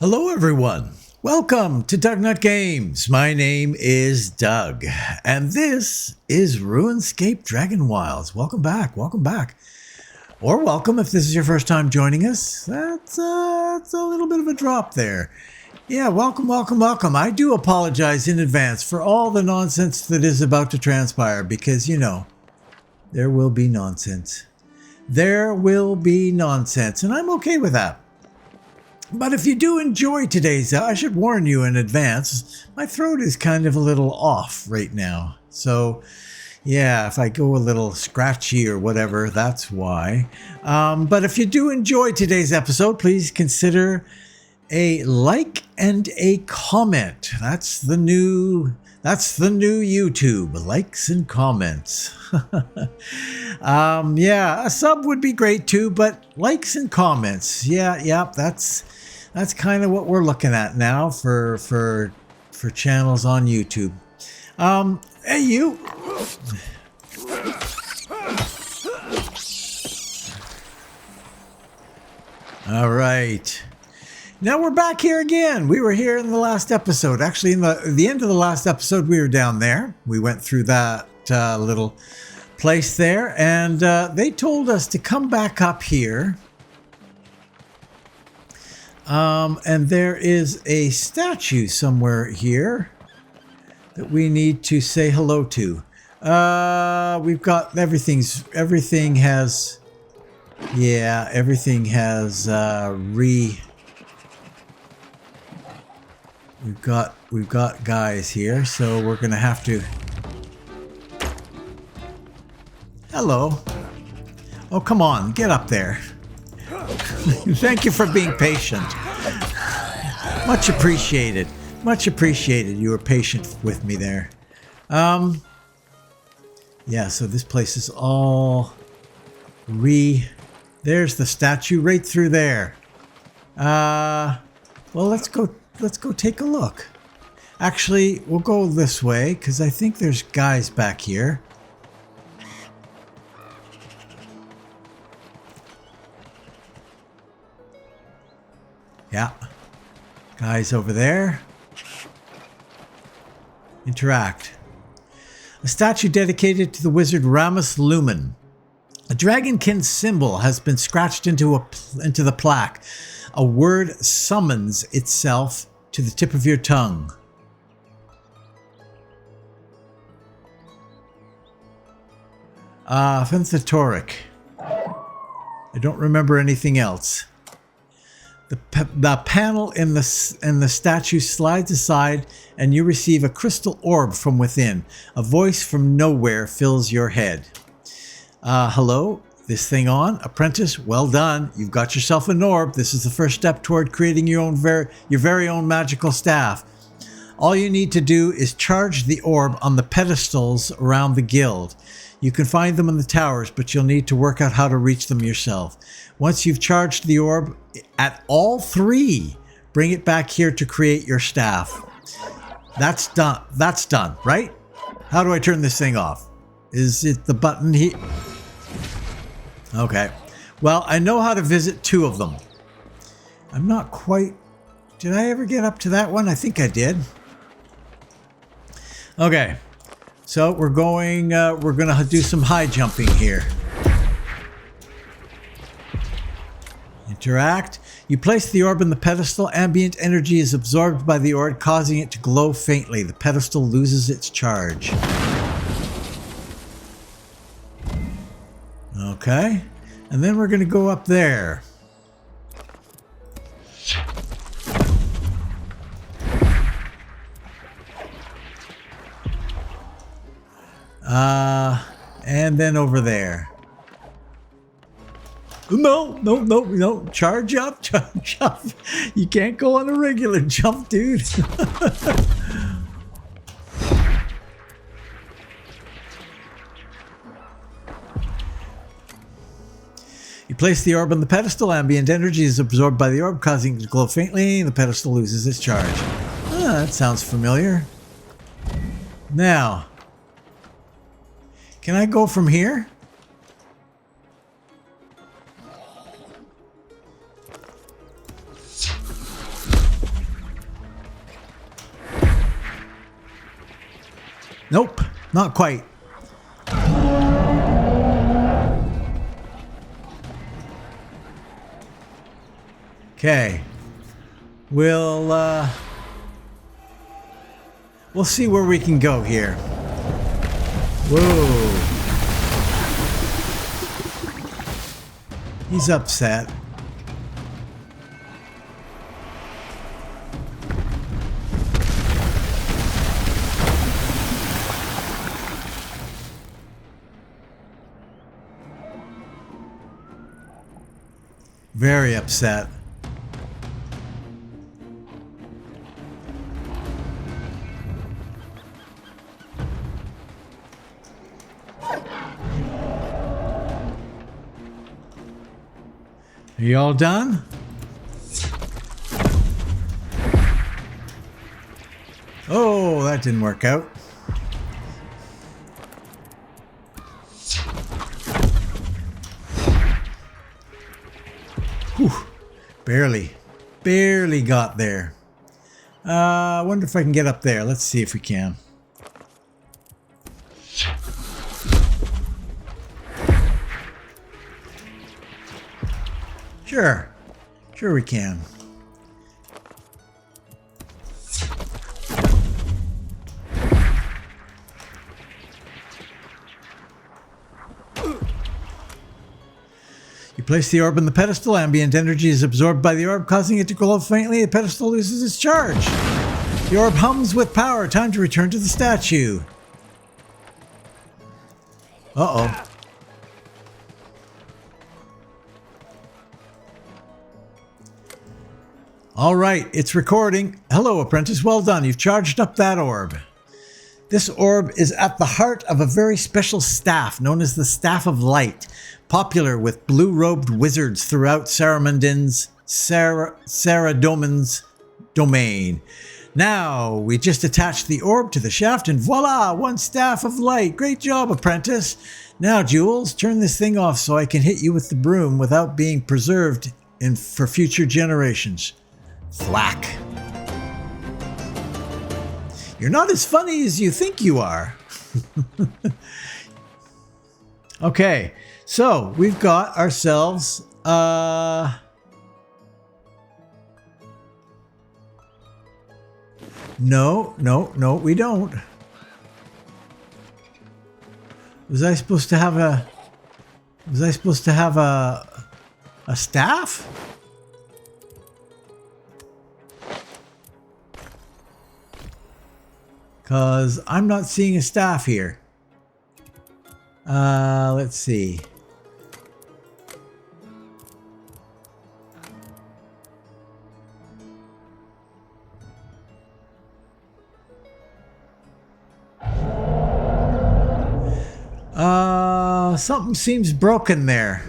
Hello everyone, welcome to DougNutGames. My name is Doug, and this is Runescape Dragonwilds. Welcome back, Or welcome if this is your first time joining us. That's a little bit of a drop there. Yeah, welcome. I do apologize in advance for all the nonsense that is about to transpire, because, you know, there will be nonsense. There will be nonsense, and I'm okay with that. But if you do enjoy today's, I should warn you in advance, my throat is kind of a little off right now. So, yeah, if I go a little scratchy or whatever, that's why. But if you do enjoy today's episode, please consider a like and a comment. That's the new YouTube, likes and comments. Yeah, a sub would be great too, but likes and comments. Yeah, that's kind of what we're looking at now for channels on YouTube. Hey you. All right. Now we're back here again. We were here in the last episode. Actually, in the end of the last episode, we were down there. We went through that little place there, and they told us to come back up here. And there is a statue somewhere here that we need to say hello to. We've got everything has We've got guys here, so we're gonna have to. Hello. Oh, come on, get up there. Thank you for being patient. Much appreciated. Much appreciated. You were patient with me there. Yeah, so this place is all there's the statue right through there. Well, let's go take a look. Actually, we'll go this way because I think there's guys back here. Yeah. Guys over there. Interact. A statue dedicated to the wizard Ramus Lumen. A dragonkin symbol has been scratched into the plaque. A word summons itself to the tip of your tongue. Fenthatoric. I don't remember anything else. The panel in the statue slides aside, and you receive a crystal orb from within. A voice from nowhere fills your head. Hello? This thing on? Apprentice, well done. You've got yourself an orb. This is the first step toward creating your very own magical staff. All you need to do is charge the orb on the pedestals around the guild. You can find them in the towers, but you'll need to work out how to reach them yourself. Once you've charged the orb at all three, bring it back here to create your staff. That's done. That's done, right? How do I turn this thing off? Is it the button here? Okay. Well, I know how to visit two of them. I'm not quite... Did I ever get up to that one? I think I did. Okay. So we're going to do some high jumping here. Interact. You place the orb in the pedestal. Ambient energy is absorbed by the orb, causing it to glow faintly. The pedestal loses its charge. Okay. And then we're going to go up there. And then over there. No. Charge up. You can't go on a regular jump, dude. You place the orb on the pedestal. Ambient energy is absorbed by the orb, causing it to glow faintly. The pedestal loses its charge. That sounds familiar. Now, can I go from here? Nope, not quite. Okay. We'll see where we can go here. Whoa. He's upset. Very upset. Are you all done? Oh, that didn't work out. Whew. Barely got there. I wonder if I can get up there. Let's see if we can. Sure we can. You place the orb on the pedestal, ambient energy is absorbed by the orb, causing it to glow faintly. The pedestal loses its charge. The orb hums with power. Time to return to the statue. Uh-oh. All right, it's recording. Hello, apprentice. Well done. You've charged up that orb. This orb is at the heart of a very special staff known as the Staff of Light, popular with blue-robed wizards throughout Saradomin's domain. Now, we just attached the orb to the shaft and voila, one Staff of Light. Great job, apprentice. Now, Jules, turn this thing off so I can hit you with the broom without being preserved for future generations. Thwack. You're not as funny as you think you are. Okay, so we've got ourselves no, we don't. Was I supposed to have a staff? Because I'm not seeing a staff here. Let's see. Something seems broken there.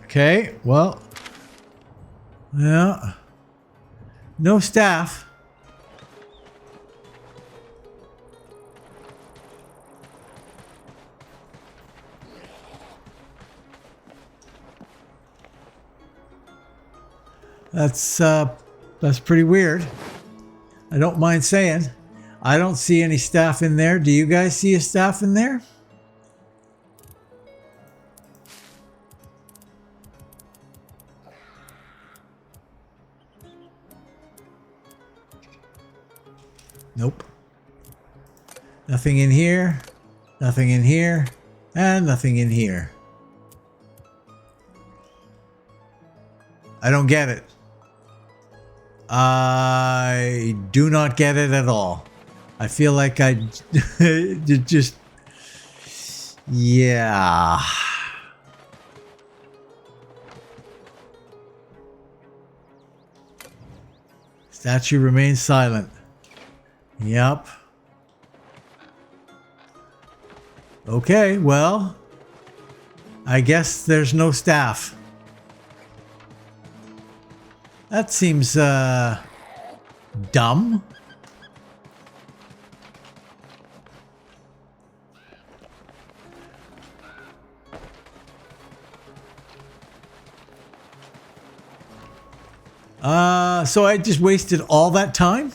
Okay, well, yeah, no staff. That's pretty weird. I don't mind saying. I don't see any staff in there. Do you guys see a staff in there? Nope. Nothing in here. Nothing in here. And nothing in here. I don't get it. I do not get it at all. I feel like I just... Yeah. Statue remains silent. Yep. Okay, well, I guess there's no staff. That seems dumb. So I just wasted all that time?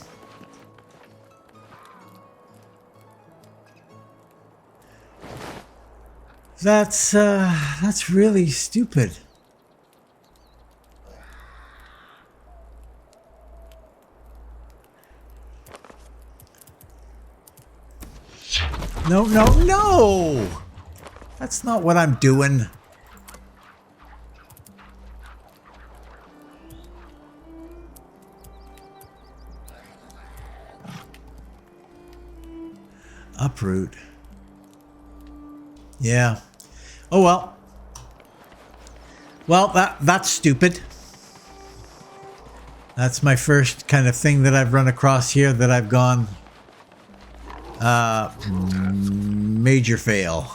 That's really stupid. No, no, no! That's not what I'm doing. Uproot. Yeah. Oh well. Well, that's stupid. That's my first kind of thing that I've run across here that I've gone major fail.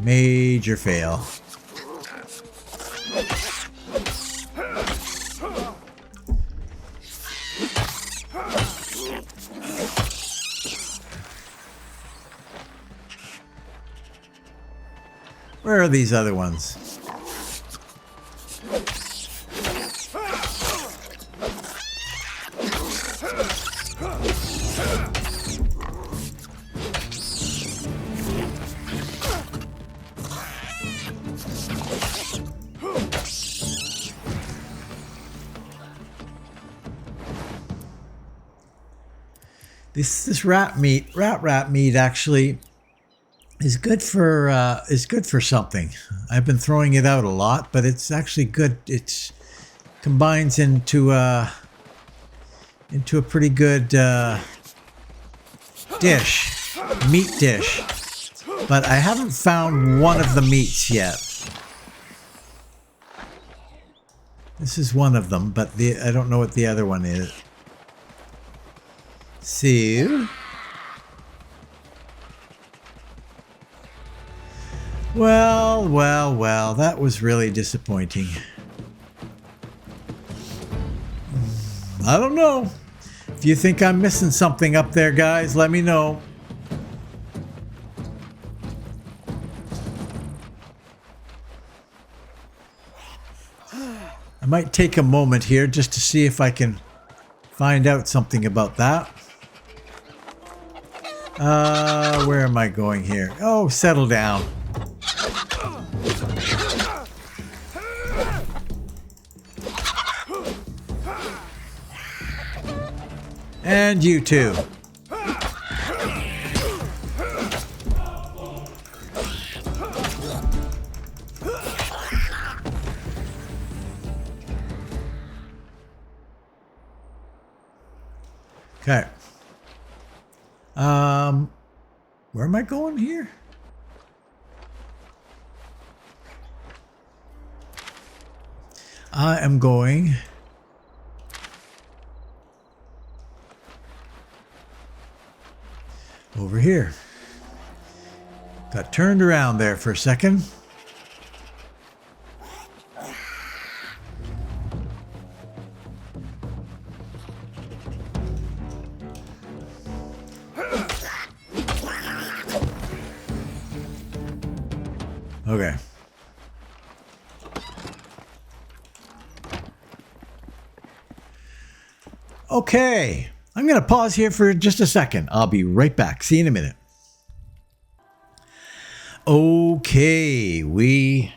Major fail. Where are these other ones? This rat meat actually is good for something. I've been throwing it out a lot, but it's actually good. It combines into a pretty good dish, meat dish. But I haven't found one of the meats yet. This is one of them, but I don't know what the other one is. So, well, that was really disappointing. I don't know. If you think I'm missing something up there, guys, let me know. I might take a moment here just to see if I can find out something about that. Where am I going here? Oh, settle down. And you too. Okay. Where am I going here? I am going over here. Got turned around there for a second. Okay. Okay. I'm going to pause here for just a second. I'll be right back. See you in a minute. Okay, we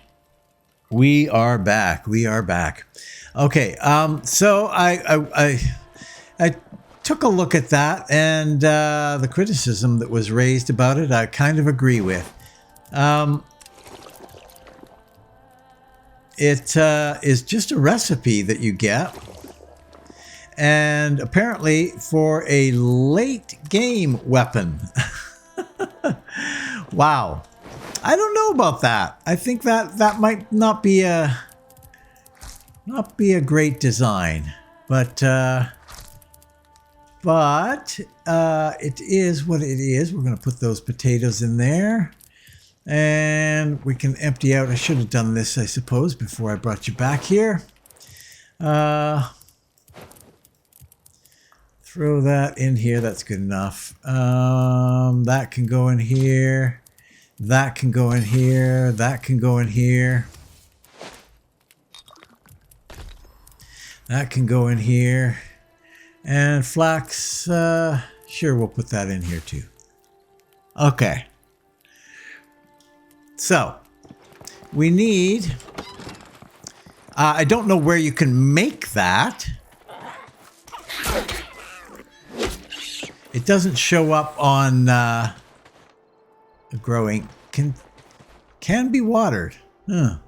are back. We are back. Okay, so I took a look at that, and the criticism that was raised about it, I kind of agree with. It is just a recipe that you get. And apparently for a late game weapon. Wow. I don't know about that. I think that might not be a great design, but it is what it is. We're going to put those potatoes in there. And we can empty out. I should have done this, I suppose, before I brought you back here. Throw that in here. That's good enough. That can go in here. That can go in here. That can go in here. That can go in here. And flax, sure, we'll put that in here too. Okay. So, we need... I don't know where you can make that. It doesn't show up on growing. Can be watered. Huh.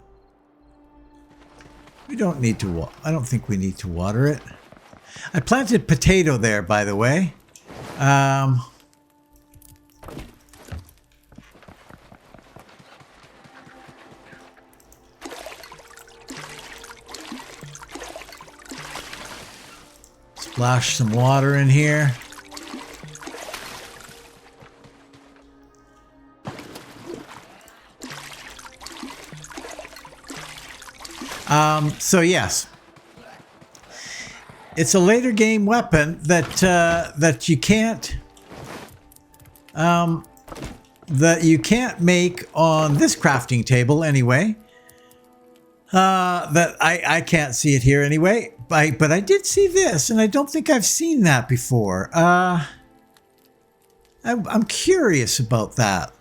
We don't need to I don't think we need to water it. I planted potato there, by the way. Splash some water in here. So yes, it's a later game weapon that that you can't make on this crafting table anyway. That I can't see it here anyway. But I did see this, and I don't think I've seen that before. I'm curious about that.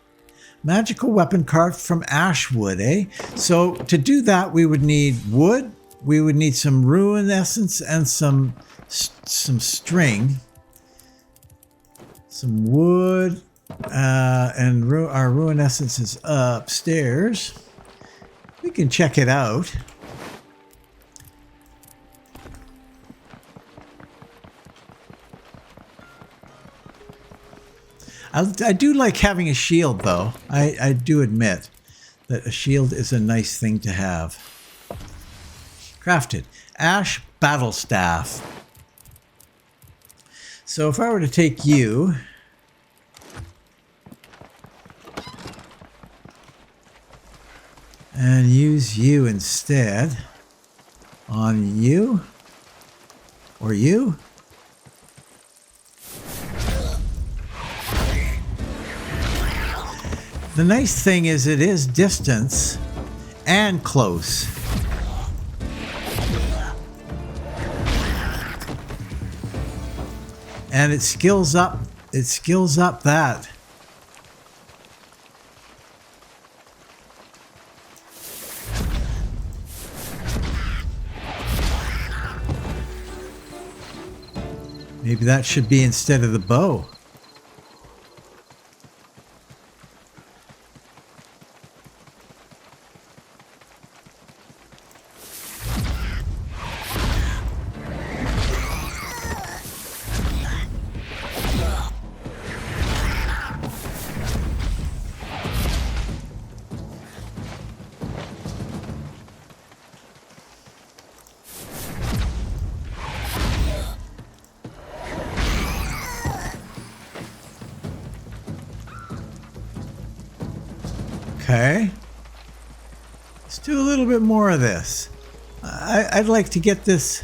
Magical weapon carved from ash wood, eh? So to do that, we would need wood. We would need some rune essence and some string. Some wood. And our rune essence is upstairs. We can check it out. I do like having a shield, though. I do admit that a shield is a nice thing to have. Crafted. Ash battle staff. So if I were to take you... and use you instead on you or you. The nice thing is it is distance and close. And it skills up that. Maybe that should be instead of the bow. Okay. Let's do a little bit more of this. I'd like to get this.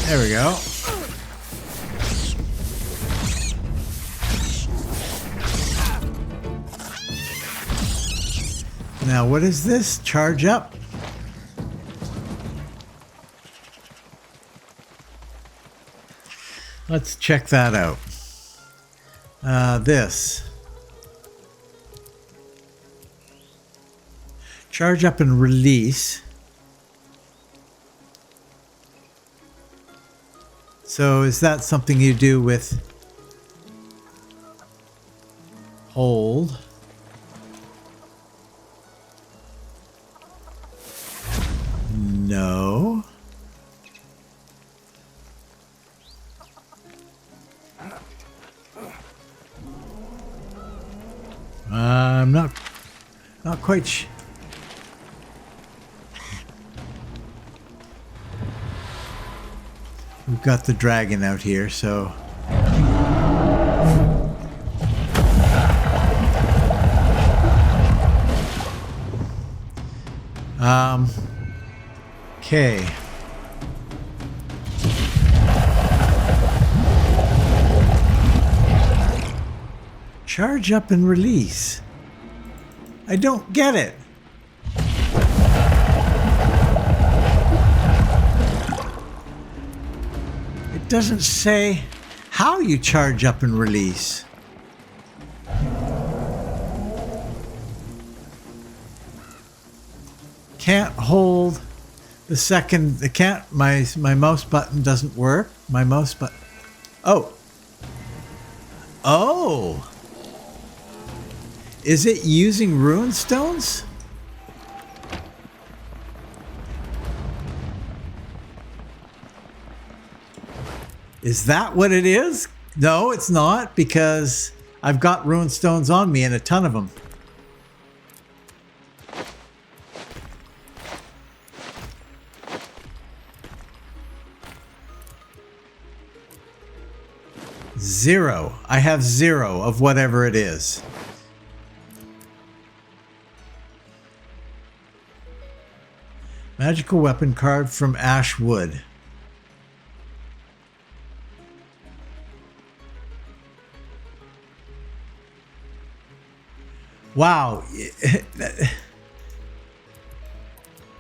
There we go. Now, what is this? Charge up. Let's check that out. This. Charge up and release. So is that something you do with hold? No. I'm not quite sure. We've got the dragon out here, so Okay. Charge up and release. I don't get it. It doesn't say how you charge up and release. Can't hold the second. I can't. My mouse button doesn't work. My mouse button. Oh. Oh. Is it using rune stones? Is that what it is? No, it's not, because I've got rune stones on me and a ton of them. Zero. I have zero of whatever it is. Magical weapon carved from ash wood. Wow.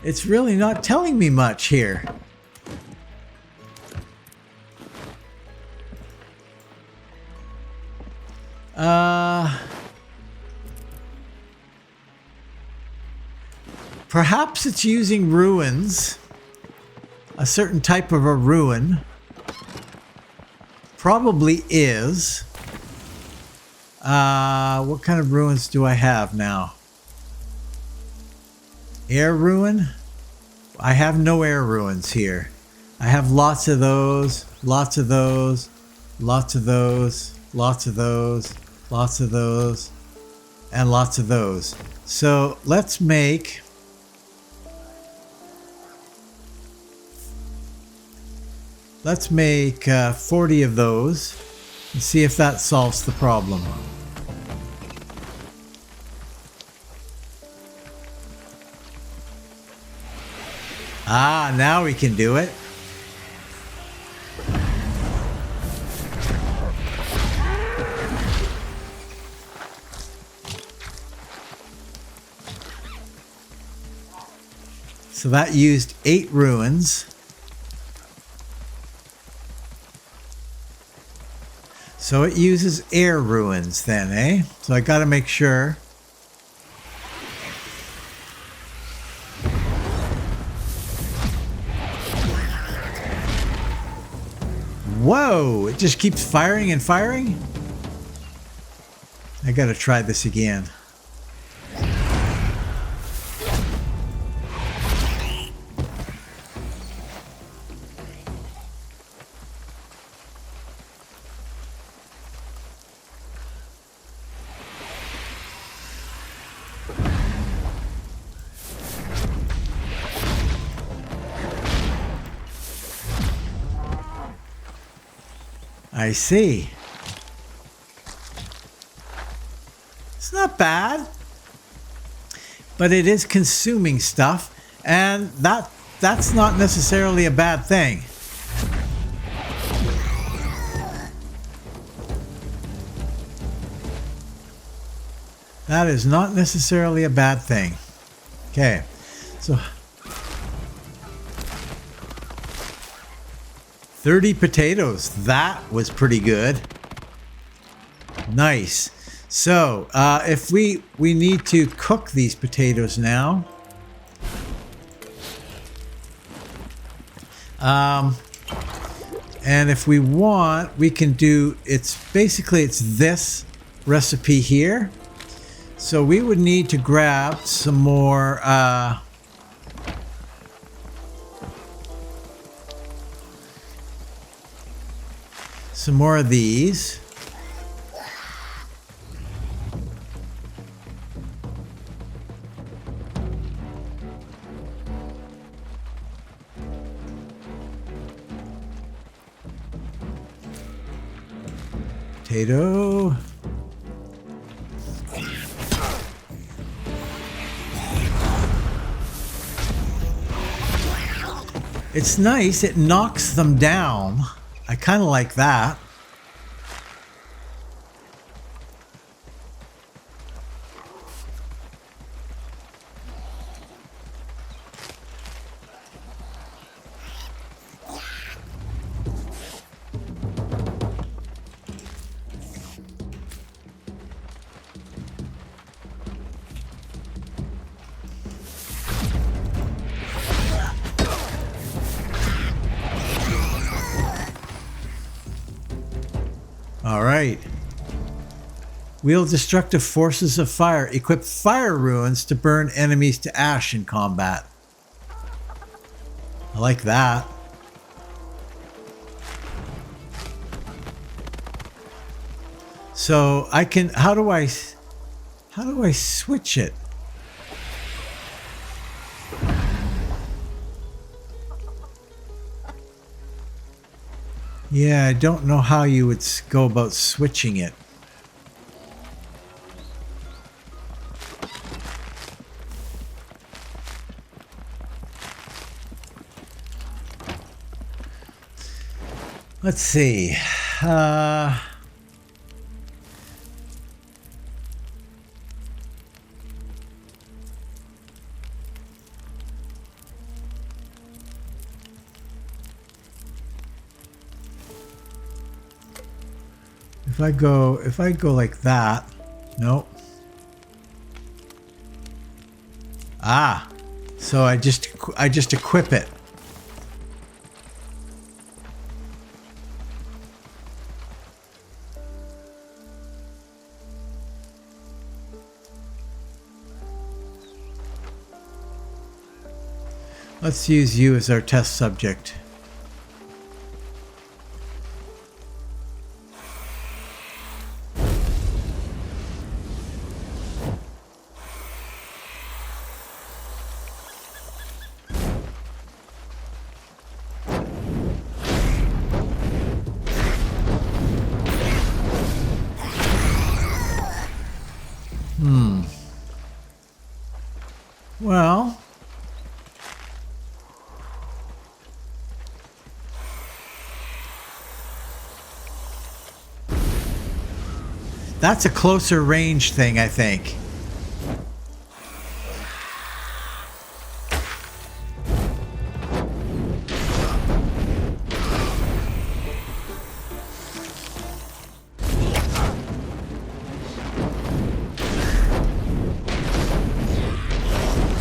It's really not telling me much here. Perhaps it's using ruins. A certain type of a ruin. Probably is. What kind of ruins do I have now? Air ruin? I have no air ruins here. I have lots of those, lots of those, lots of those, lots of those, lots of those, and lots of those. So let's make... Let's make 40 of those and see if that solves the problem. Ah, now we can do it. So that used 8 ruins. So it uses air ruins then, eh? So I gotta make sure. Whoa! It just keeps firing and firing? I gotta try this again. I see. It's not bad, but it is consuming stuff, and that's not necessarily a bad thing. That is not necessarily a bad thing. Okay, so 30 potatoes. That was pretty good. Nice. So, if we need to cook these potatoes now. And if we want, we can do, it's this recipe here. So we would need to grab some more, some more of these. Potato. It's nice. It knocks them down. I kind of like that. All right. Wield destructive forces of fire. Equip fire runes to burn enemies to ash in combat. I like that. So I can, how do I switch it? Yeah, I don't know how you would go about switching it. Let's see. If I go like that, nope. Ah, so I just equip it. Let's use you as our test subject. Well, that's a closer range thing, I think.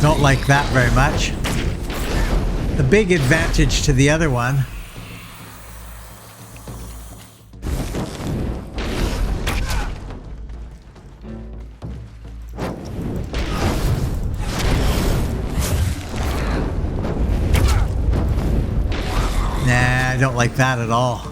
Don't like that very much. The big advantage to the other one. Nah, I don't like that at all.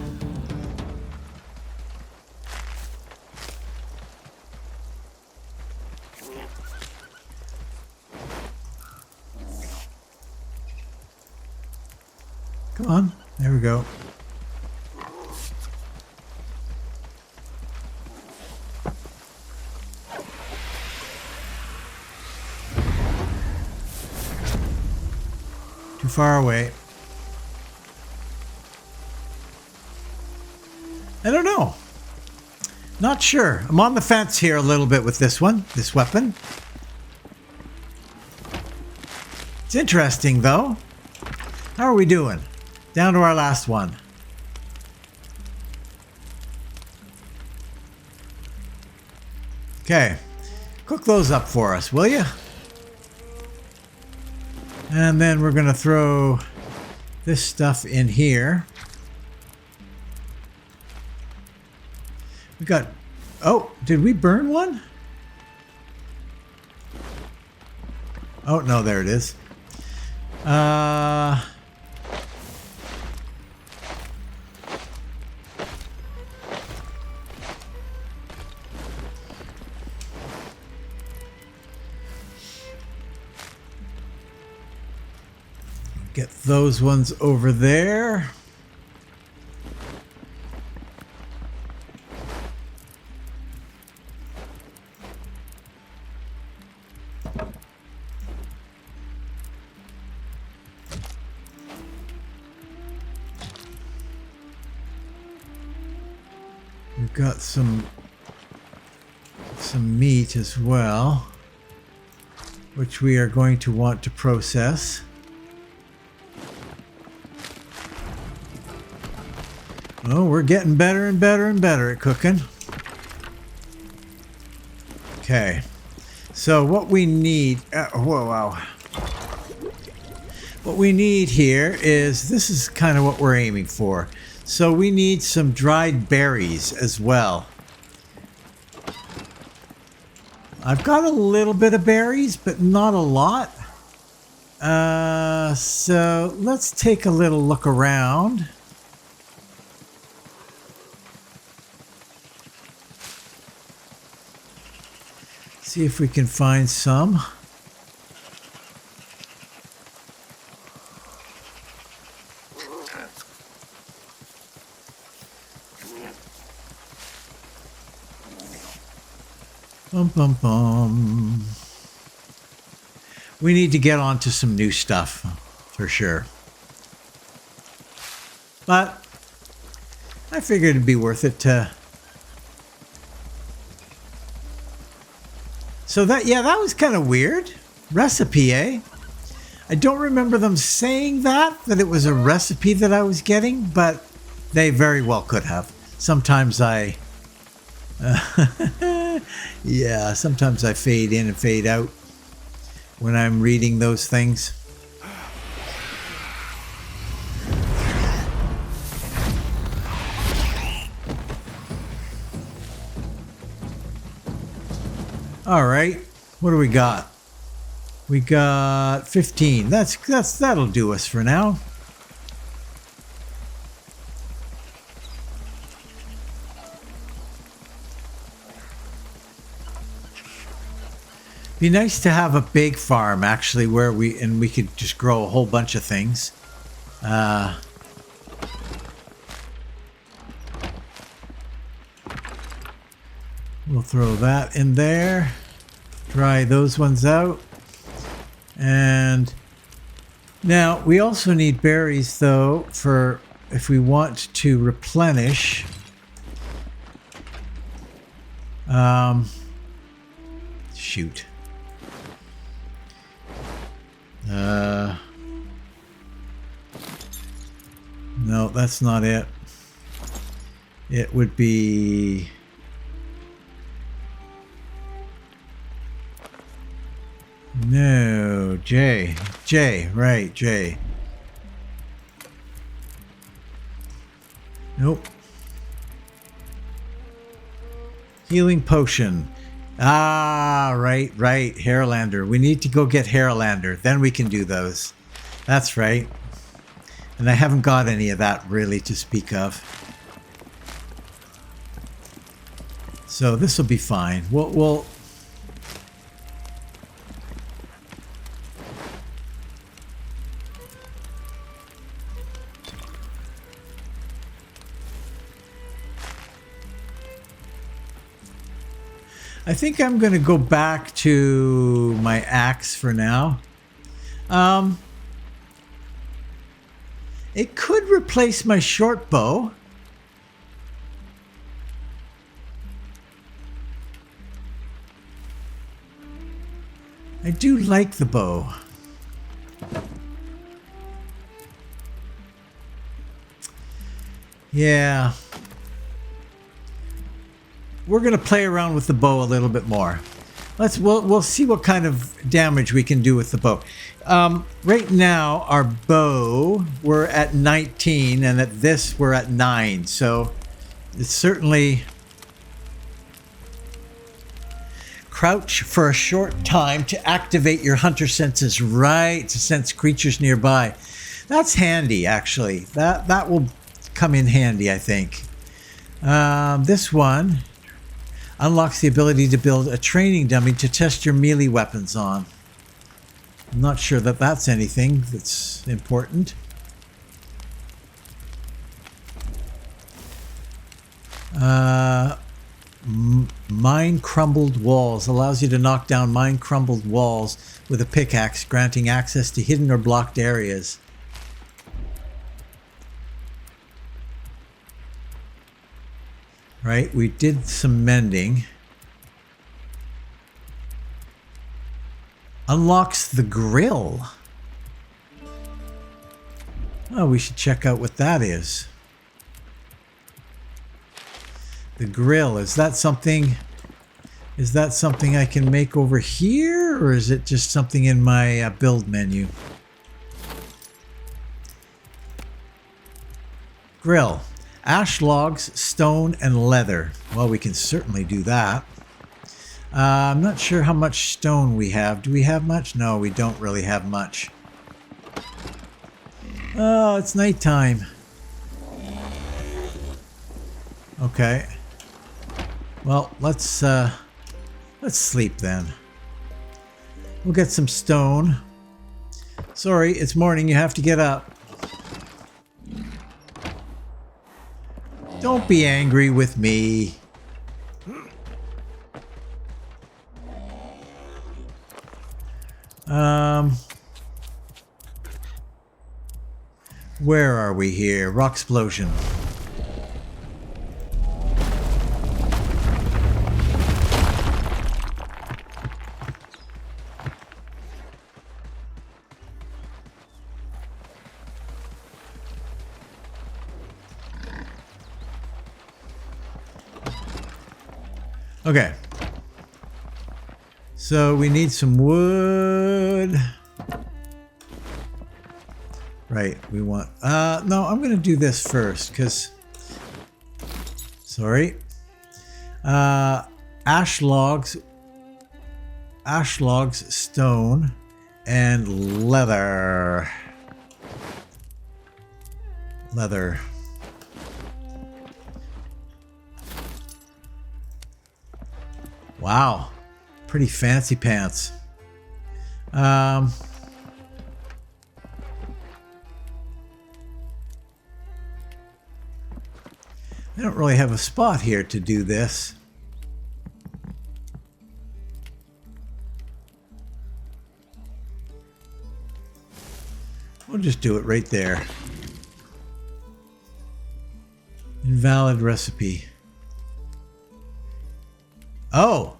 Come on, there we go. Too far away. I don't know. Not sure. I'm on the fence here a little bit with this one, this weapon. It's interesting though. How are we doing? Down to our last one. Okay. Cook those up for us, will you? And then we're going to throw this stuff in here. We got... Oh, did we burn one? Oh, no, there it is. Get those ones over there. got some meat as well, which we are going to want to process. Oh, we're getting better and better and better at cooking. Okay, so what we need, wow. What we need here is, this is kind of what we're aiming for. So we need some dried berries as well. I've got a little bit of berries, but not a lot. So let's take a little look around. See if we can find some. Bum, bum, bum. We need to get on to some new stuff, for sure. But I figured it'd be worth it to... So that, yeah, that was kind of weird. Recipe, eh? I don't remember them saying that it was a recipe that I was getting, but they very well could have. Sometimes I... yeah, sometimes I fade in and fade out when I'm reading those things. All right, what do we got? We got 15. That'll do us for now. Be nice to have a big farm actually, where we could just grow a whole bunch of things. We'll throw that in there. Dry those ones out. And now we also need berries though, for if we want to replenish. Shoot. No, that's not it. It would be... No, J, right, J. Nope. Healing potion. Ah, right, Hairlander. We need to go get Hairlander. Then we can do those. That's right. And I haven't got any of that really to speak of. So this will be fine. We'll I think I'm going to go back to my axe for now. It could replace my short bow. I do like the bow. Yeah. We're going to play around with the bow a little bit more. We'll see what kind of damage we can do with the bow. Right now, our bow, we're at 19, and at this, we're at 9. So it's certainly... Crouch for a short time to activate your hunter senses, right, to sense creatures nearby. That's handy, actually. That will come in handy, I think. This one unlocks the ability to build a training dummy to test your melee weapons on. I'm not sure that that's anything that's important. Mine crumbled walls allows you to knock down mine crumbled walls with a pickaxe, granting access to hidden or blocked areas. Right, we did some mending. Unlocks the grill. Oh, we should check out what that is. The grill, is that something I can make over here, or is it just something in my build menu? Grill. Ash logs, stone, and leather. Well, we can certainly do that. I'm not sure how much stone we have. Do we have much? No, we don't really have much. Oh, it's nighttime. Okay. Well, let's sleep then. We'll get some stone. Sorry, it's morning. You have to get up. Don't be angry with me. Where are we here? Rock explosion. Okay. So we need some wood. Right, we want... no, I'm going to do this first, because... Sorry. Ash logs, stone, and leather. Leather. Wow. Pretty fancy pants. I don't really have a spot here to do this. We'll just do it right there. Invalid recipe. Oh!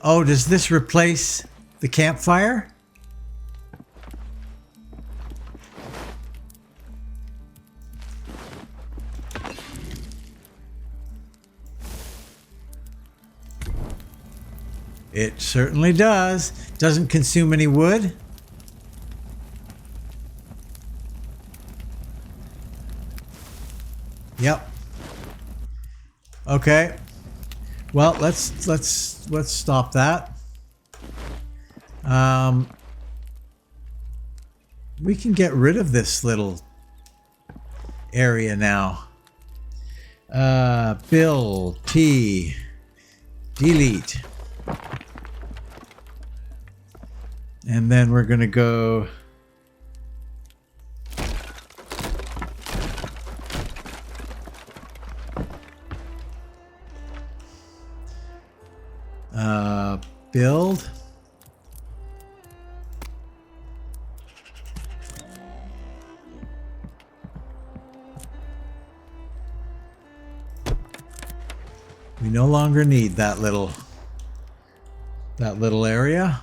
Oh, does this replace the campfire? It certainly does. Doesn't consume any wood. Yep. Okay. Well, let's stop that. We can get rid of this little area now. Bill T. Delete. And then we're going to go build. We no longer need that little area.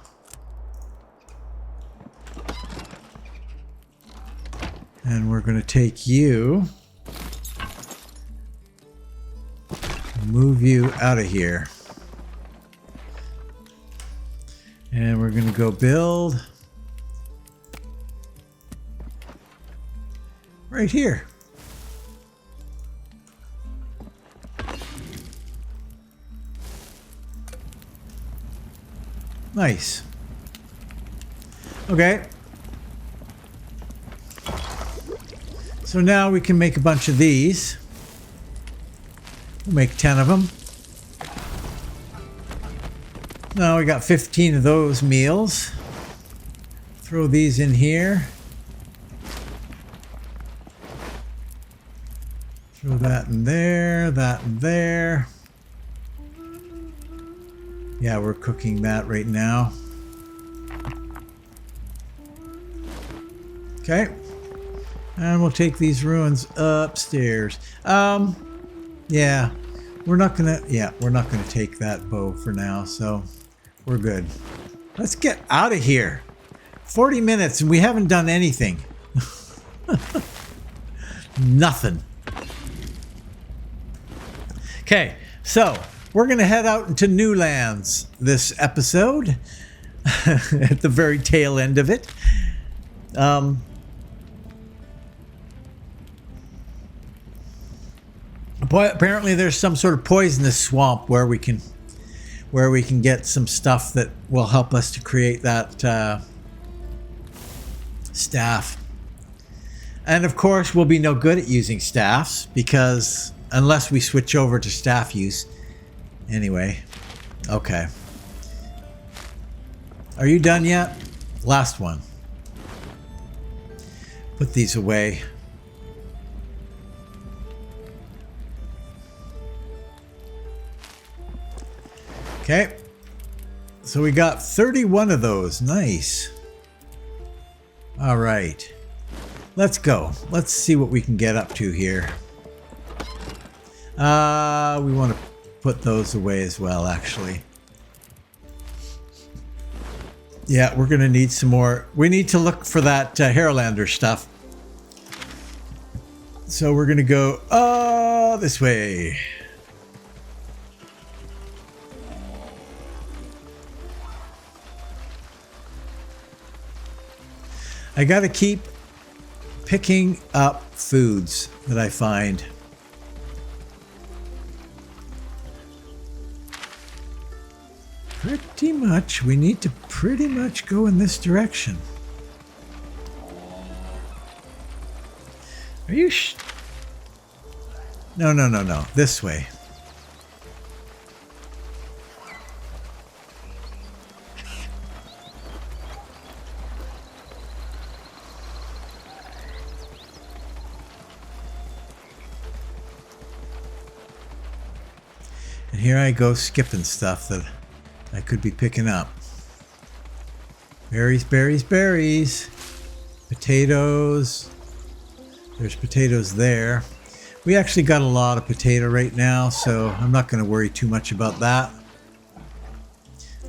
And we're going to take you, move you out of here. And we're going to go build right here. Nice. Okay. So now we can make a bunch of these. We'll make 10 of them. Now we got 15 of those meals. Throw these in here. Throw that in there, that in there. Yeah, we're cooking that right now. Okay. And we'll take these ruins upstairs. Yeah, we're not gonna take that bow for now, so we're good. Let's get out of here. 40 minutes and we haven't done anything. Nothing. Okay, so we're gonna head out into new lands this episode. At the very tail end of it. Apparently there's some sort of poisonous swamp where we can get some stuff that will help us to create that staff. And of course we'll be no good at using staffs because unless we switch over to staff use. Anyway, okay. Are you done yet? Last one. Put these away. Okay. So we got 31 of those. Nice. All right. Let's go. Let's see what we can get up to here. We want to put those away as well, actually. Yeah, we're going to need some more. We need to look for that Haralander stuff. So we're going to go this way. I got to keep picking up foods that I find. Pretty much, we need to pretty much go in this direction. Are you No. This way. And here I go skipping stuff that I could be picking up. Berries, berries, berries. Potatoes. There's potatoes there. We actually got a lot of potato right now, so I'm not going to worry too much about that.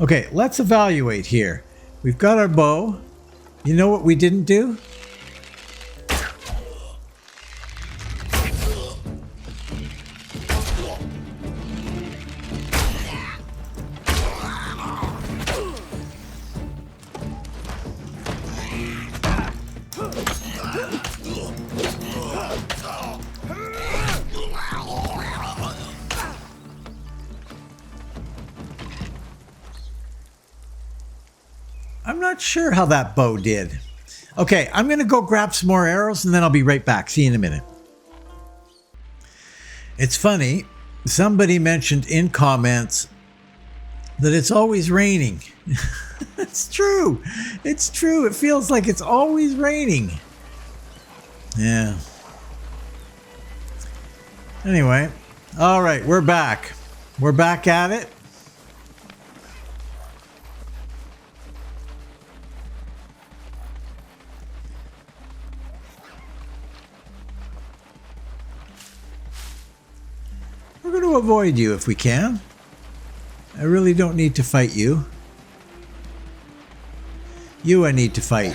Okay, let's evaluate here. We've got our bow. You know what we didn't do? I'm not sure how that bow did. Okay, I'm going to go grab some more arrows and then I'll be right back. See you in a minute. It's funny, somebody mentioned in comments that it's always raining. It's true. It's true. It feels like it's always raining. Yeah. Anyway, all right, we're back. We're back at it. We're going to avoid you if we can. I really don't need to fight you. You I need to fight.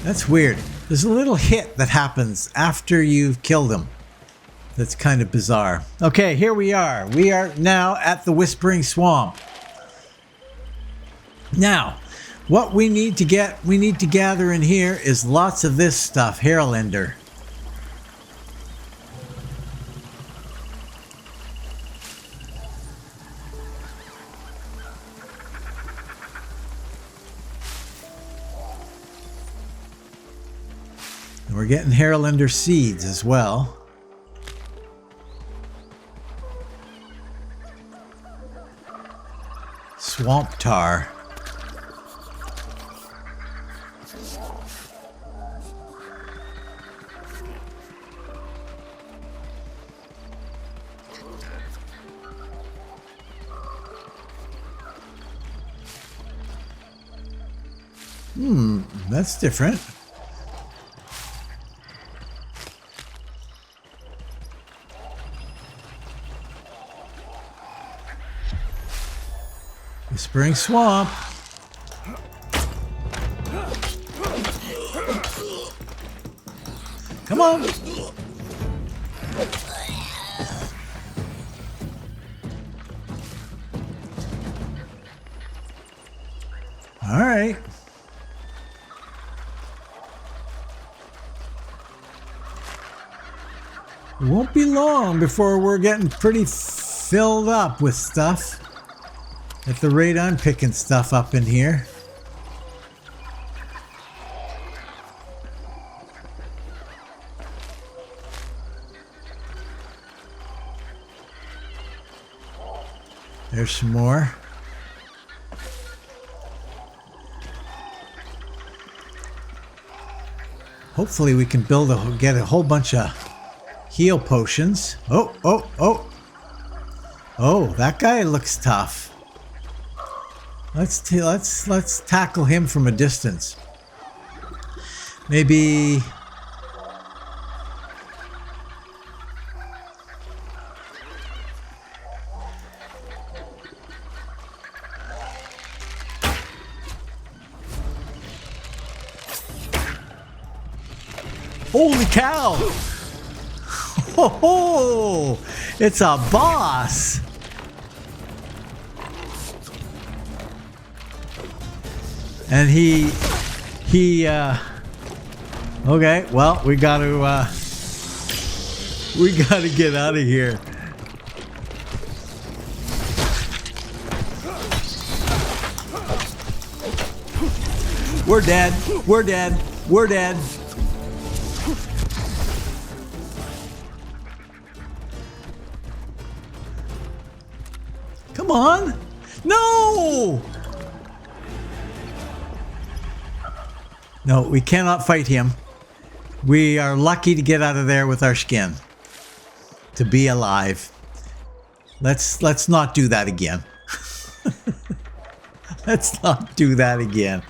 That's weird. There's a little hit that happens after you've killed him. That's kind of bizarre. Okay, here we are. We are now at the Whispering Swamp. Now, what we need to gather in here is lots of this stuff, Haralander. And we're getting Haralander seeds as well. Swamp tar. That's different. Whispering Swamp. Come on. All right. It won't be long before we're getting pretty filled up with stuff. At the rate I'm picking stuff up in here. There's some more. Hopefully we can get a whole bunch of heal potions. Oh, that guy looks tough. Let's tackle him from a distance. Maybe holy cow! Oh, it's a boss! And okay, well, we gotta get out of here. We're dead. We're dead. We're dead. Come on. No! No, we cannot fight him. We are lucky to get out of there with our skin. To be alive. Let's not do that again. Let's not do that again.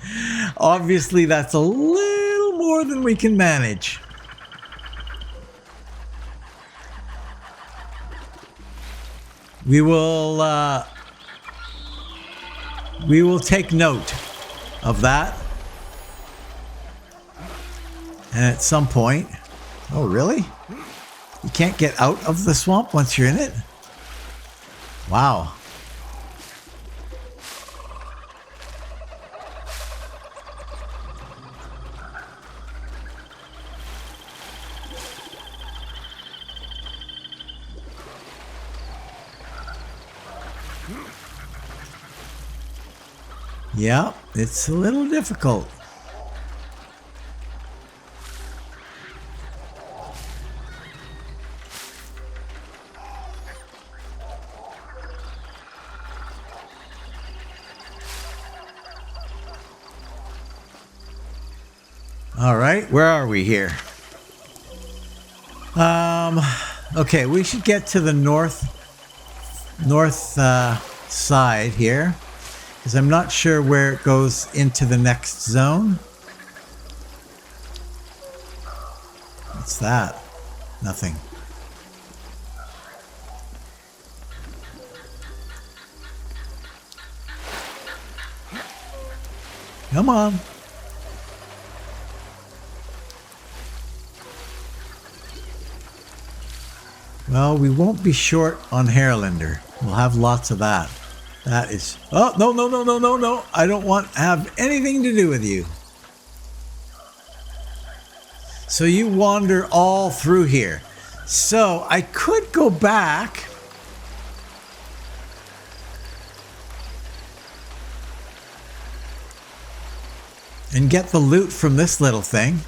Obviously, that's a little more than we can manage. We will take note of that. And at some point... Oh, really? You can't get out of the swamp once you're in it? Wow. Yeah, it's a little difficult. All right, where are we here? Okay, we should get to the north side here, because I'm not sure where it goes into the next zone. What's that? Nothing. Come on. Well, we won't be short on Hairlander. We'll have lots of that. That is... Oh, no, no, no, no, no, no. I don't want to have anything to do with you. So you wander all through here. So I could go back... and get the loot from this little thing.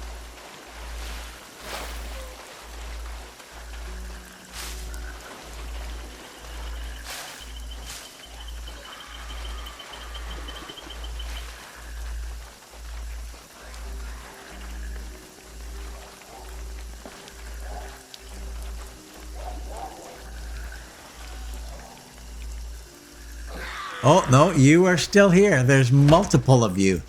Oh, no, you are still here. There's multiple of you.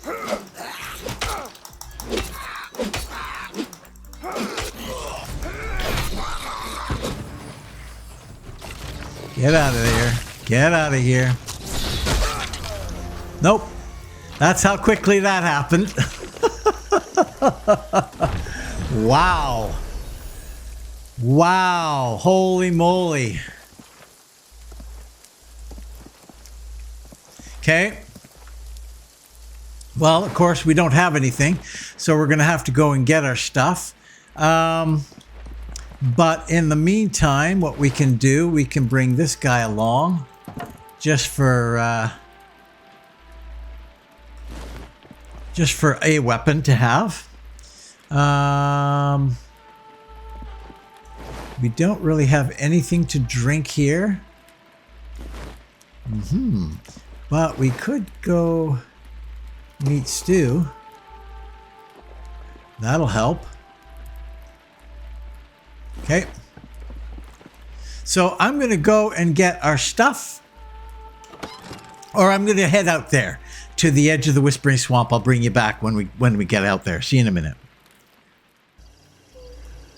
Get out of there. Get out of here. Nope. That's how quickly that happened. Wow. Wow. Holy moly. Okay. Well, of course, we don't have anything, so we're going to have to go and get our stuff. But in the meantime, what we can do, we can bring this guy along just for a weapon to have. We don't really have anything to drink here. But we could go meet Stu. That'll help. Okay. So I'm going to go and get our stuff. Or I'm going to head out there to the edge of the Whispering Swamp. I'll bring you back when we get out there. See you in a minute.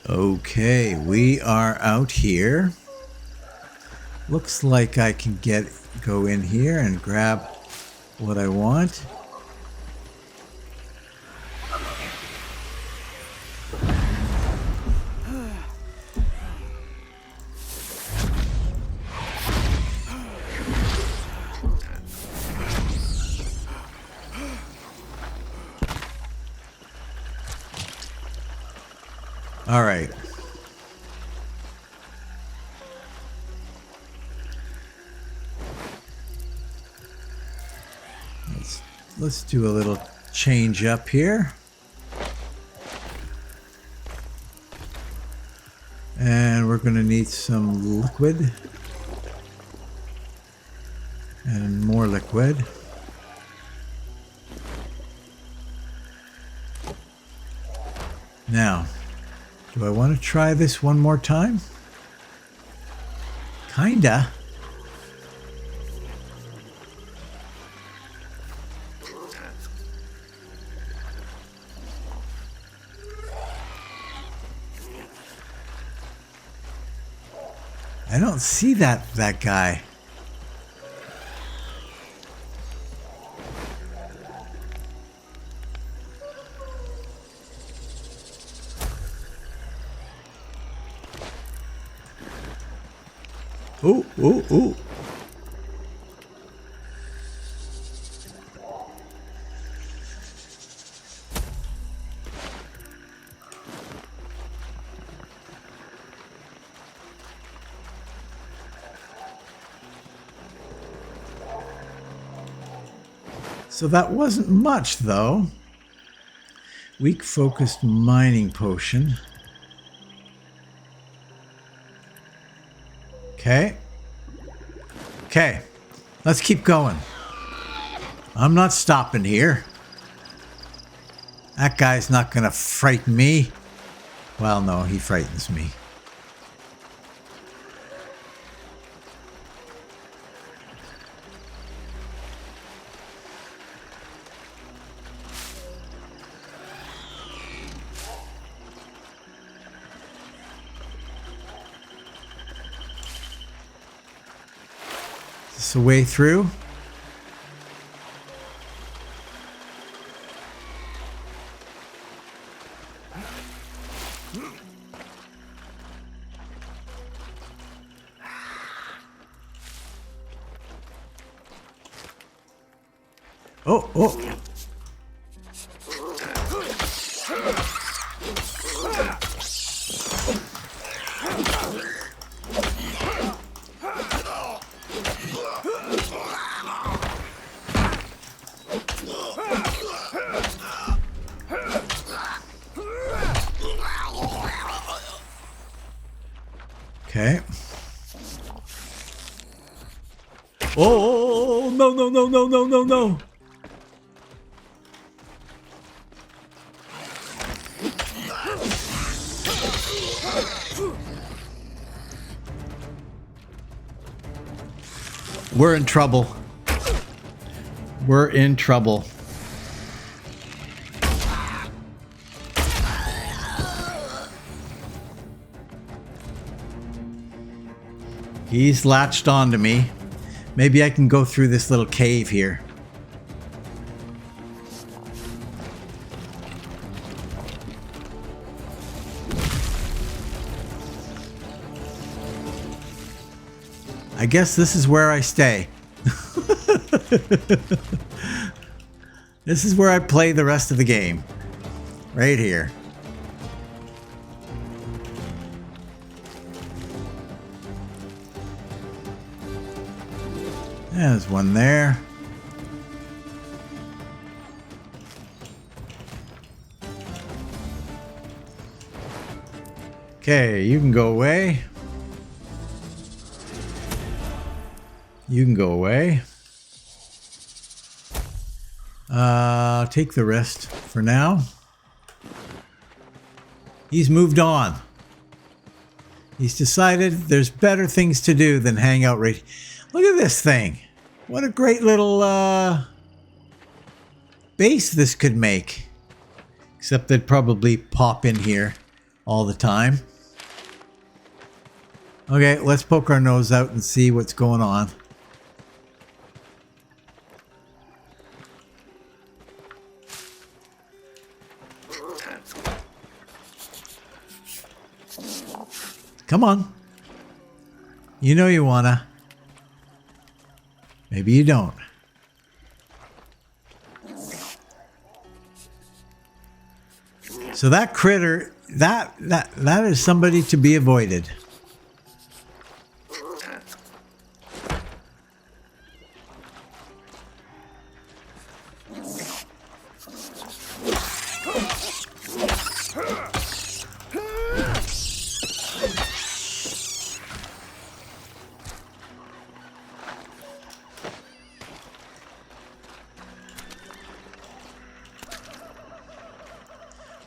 Okay, we are out here. Looks like I can go in here and grab what I want. All right. Let's do a little change up here. And we're going to need some liquid. And more liquid. Now, do I want to try this one more time? Kinda. I don't see that guy. Ooh, ooh, ooh. So that wasn't much, though. Weak focused mining potion. Okay. Okay. Let's keep going. I'm not stopping here. That guy's not going to frighten me. Well, no, he frightens me. Is this a way through? Oh, oh. Okay. Oh, no, no, no, no, no, no, no. We're in trouble. We're in trouble. He's latched onto me. Maybe I can go through this little cave here. I guess this is where I stay. This is where I play the rest of the game. Right here. There's one there. Okay, you can go away. You can go away. Take the rest for now. He's moved on. He's decided there's better things to do than hang out right. Look at this thing. What a great little base this could make. Except they'd probably pop in here all the time. Okay, let's poke our nose out and see what's going on. Come on. You know you wanna. Maybe you don't. So that critter, that is somebody to be avoided.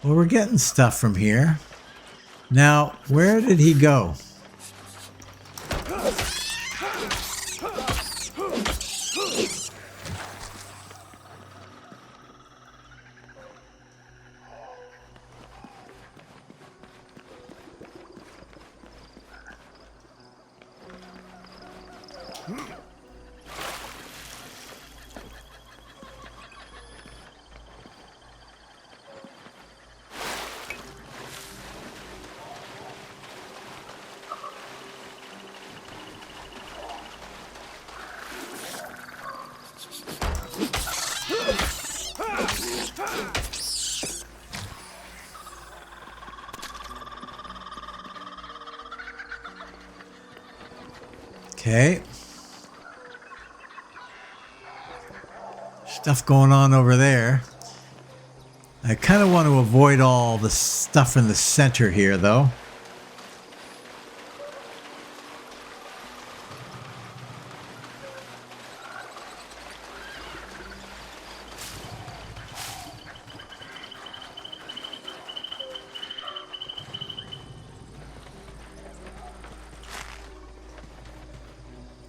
Well, we're getting stuff from here. Now, where did he go? Okay. Stuff going on over there. I kind of want to avoid all the stuff in the center here, though.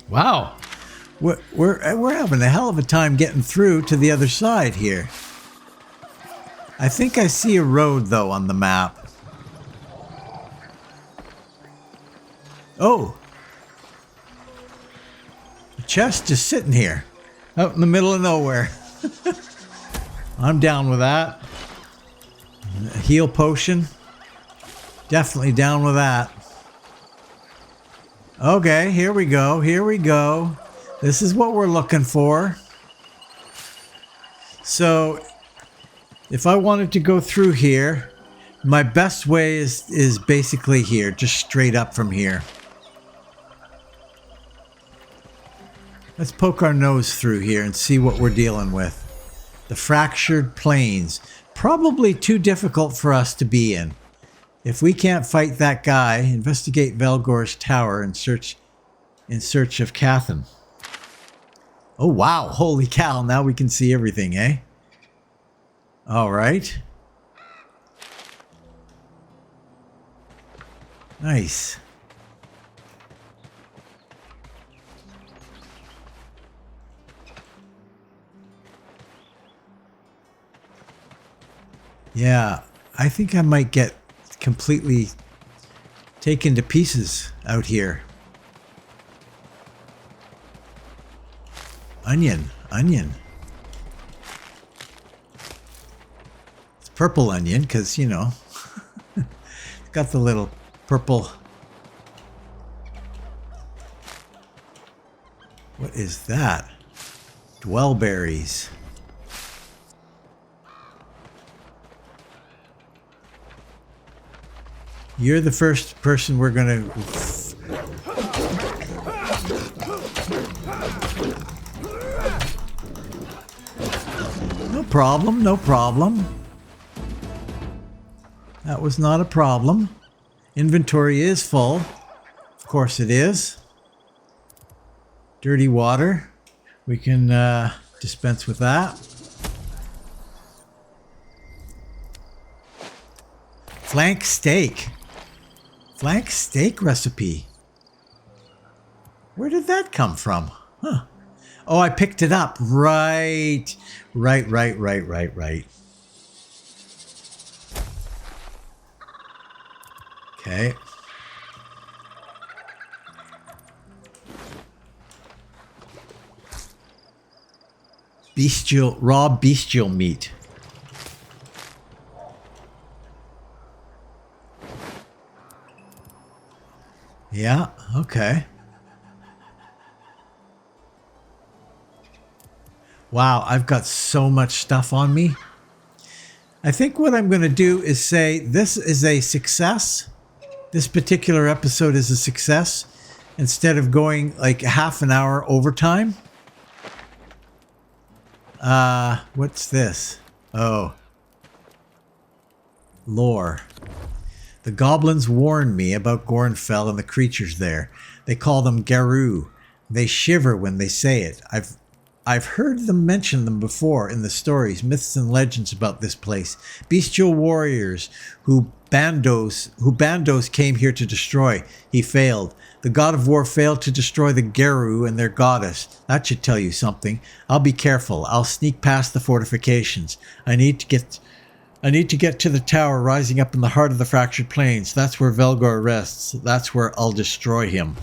Wow, we're having a hell of a time getting through to the other side here. I think I see a road though on the map. Oh, a chest just sitting here, out in the middle of nowhere. I'm down with that. A heal potion, definitely down with that. Okay, here we go. Here we go. This is what we're looking for. So, if I wanted to go through here, my best way is basically here, just straight up from here. Let's poke our nose through here and see what we're dealing with. The fractured plains. Probably too difficult for us to be in. If we can't fight that guy, investigate Velgor's tower in search of Cathan. Oh wow, holy cow, now we can see everything, eh? Alright. Nice. Yeah, I think I might get completely taken to pieces out here. Onion. It's purple onion because, you know, it's got the little purple. What is that? Dwellberries. You're the first person we're gonna... No problem, no problem. That was not a problem. Inventory is full. Of course it is. Dirty water. We can dispense with that. Flank steak. Flank steak recipe. Where did that come from? Huh. Oh, I picked it up. Right. Okay. Raw bestial meat. Yeah, okay. Wow, I've got so much stuff on me. I think what I'm going to do is say this is a success. This particular episode is a success. Instead of going like half an hour overtime. What's this? Oh. Lore. The goblins warned me about Gornfell and the creatures there. They call them Garou. They shiver when they say it. I've heard them mention them before in the stories, myths and legends about this place. Bestial warriors who Bandos came here to destroy. He failed. The god of war failed to destroy the Garou and their goddess. That should tell you something. I'll be careful. I'll sneak past the fortifications. I need to get to the tower rising up in the heart of the fractured plains. That's where Velgor rests. That's where I'll destroy him.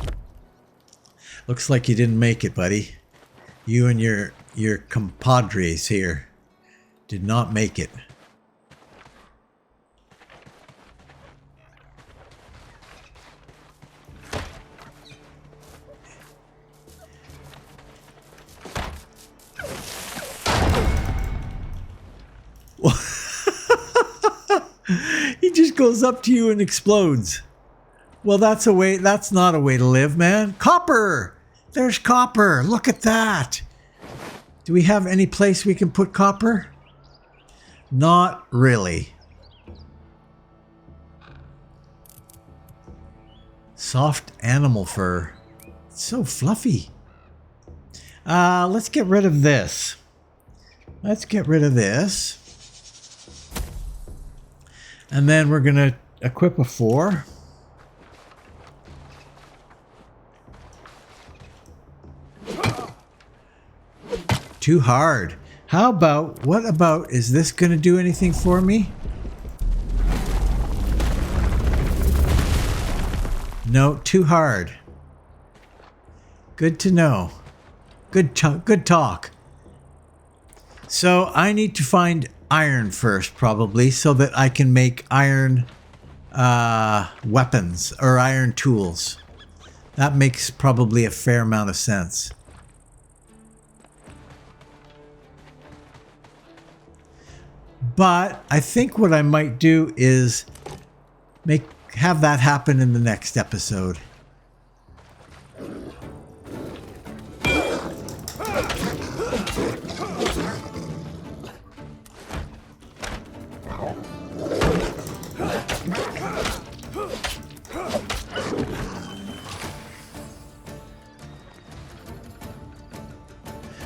Looks like you didn't make it, buddy. You and your compadres here did not make it. He just goes up to you and explodes. Well, that's not a way to live, man. Copper! There's copper. Look at that. Do we have any place we can put copper? Not really. Soft animal fur. It's so fluffy. Let's get rid of this. Let's get rid of this. And then we're going to equip a 4. Too hard. What about, is this going to do anything for me? No, too hard. Good to know. Good talk. So I need to find iron first, probably, so that I can make iron weapons or iron tools. That makes probably a fair amount of sense. But I think what I might do is have that happen in the next episode.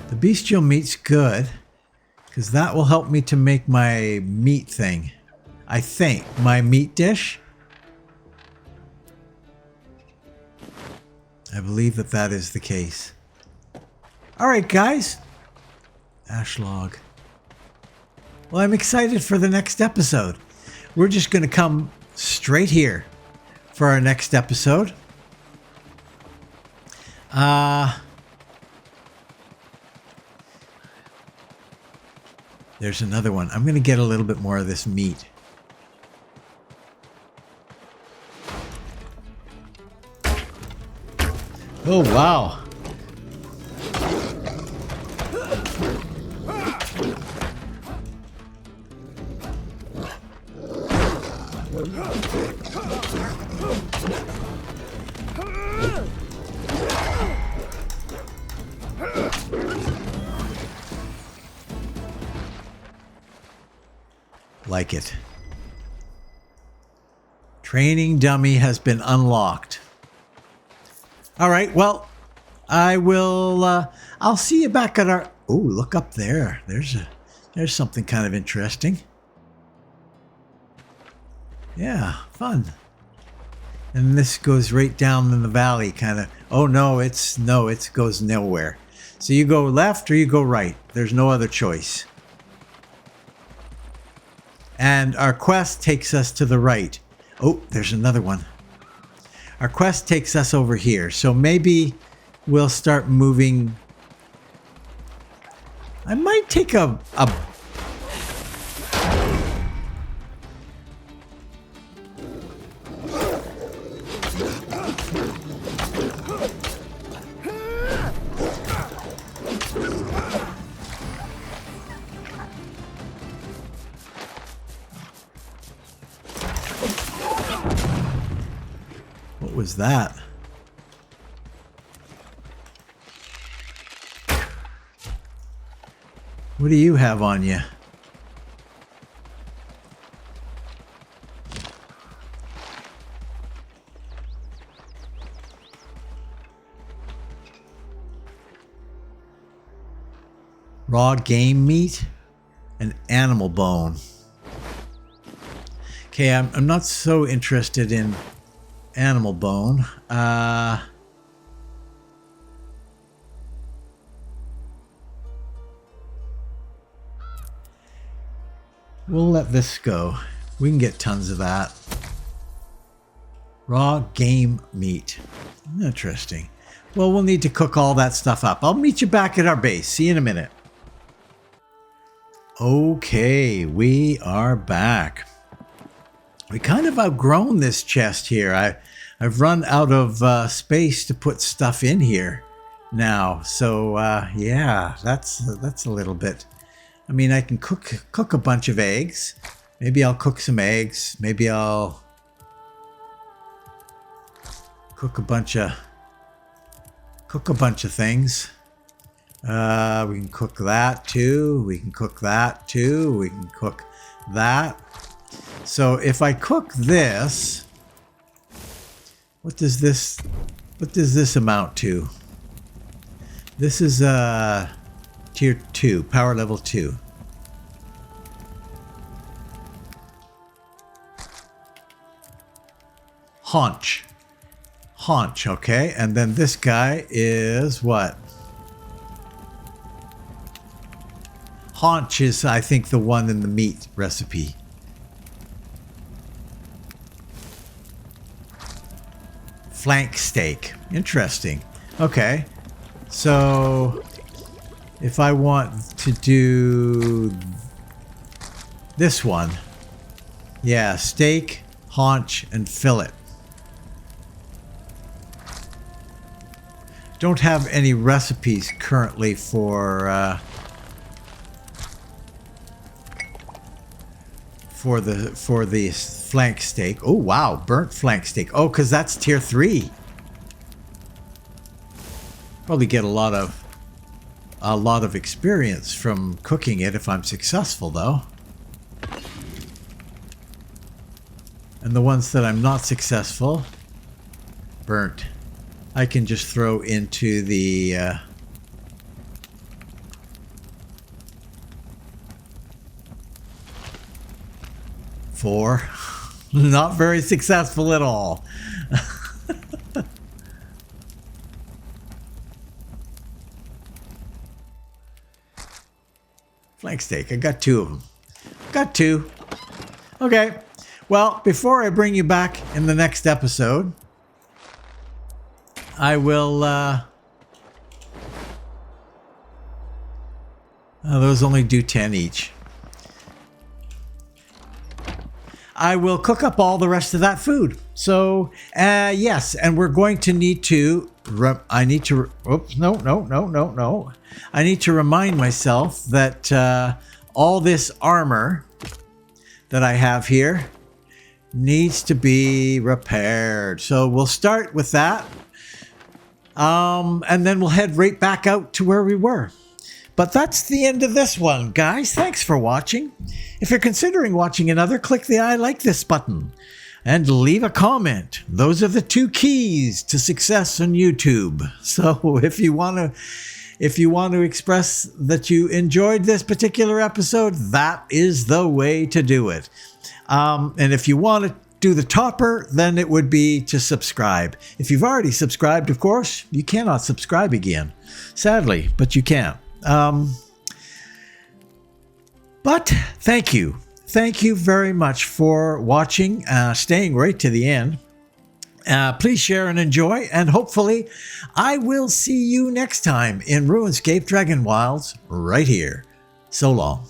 The bestial meat's good, because that will help me to make my meat thing. I think. My meat dish. I believe that is the case. Alright, guys. Ash log. Well, I'm excited for the next episode. We're just going to come straight here for our next episode. There's another one. I'm going to get a little bit more of this meat. Oh, wow. Like it. Training dummy has been unlocked. All right, well, I will, I'll see you back at our, oh, look up there. There's something kind of interesting. Yeah, fun. And this goes right down in the valley, kind of. Oh, no, it goes nowhere. So you go left or you go right. There's no other choice. And our quest takes us to the right. Oh, there's another one. Our quest takes us over here. So maybe we'll start moving. I might take a What was that? What do you have on you? Raw game meat and animal bone. Okay, I'm not so interested in animal bone. We'll let this go. We can get tons of that. Raw game meat. Interesting. Well, we'll need to cook all that stuff up. I'll meet you back at our base. See you in a minute. Okay, we are back. We kind of outgrown this chest here. I've run out of space to put stuff in here now. So yeah, that's a little bit. I mean, I can cook a bunch of eggs. Maybe I'll cook some eggs. Maybe I'll cook a bunch of things. We can cook that too. We can cook that too. We can cook that. So if I cook this, what does this amount to? This is tier 2, power level 2. Haunch, okay. And then this guy is what? Haunch is, I think, the one in the meat recipe. Flank steak. Interesting. Okay. So if I want to do this one, yeah, steak, haunch, and fillet. Don't have any recipes currently for the flank steak. Oh wow, burnt flank steak. Oh, because that's tier 3. Probably get a lot of experience from cooking it if I'm successful, though. And the ones that I'm not successful, burnt, I can just throw into the 4. Not very successful at all. Flank steak. I got 2 of them. Got 2. Okay. Well, before I bring you back in the next episode, I will... those only do 10 each. I will cook up all the rest of that food. So, yes, and we're going to need to, I need to remind myself that all this armor that I have here needs to be repaired. So we'll start with that. And then we'll head right back out to where we were. But that's the end of this one, guys. Thanks for watching. If you're considering watching another, click the I like this button and leave a comment. Those are the 2 keys to success on YouTube. So if you want to express that you enjoyed this particular episode, that is the way to do it. And if you want to do the topper, then it would be to subscribe. If you've already subscribed, of course, you cannot subscribe again. Sadly, but you can. But thank you. Thank you very much for watching, staying right to the end. Please share and enjoy, and hopefully I will see you next time in RuneScape Dragonwilds right here. So long.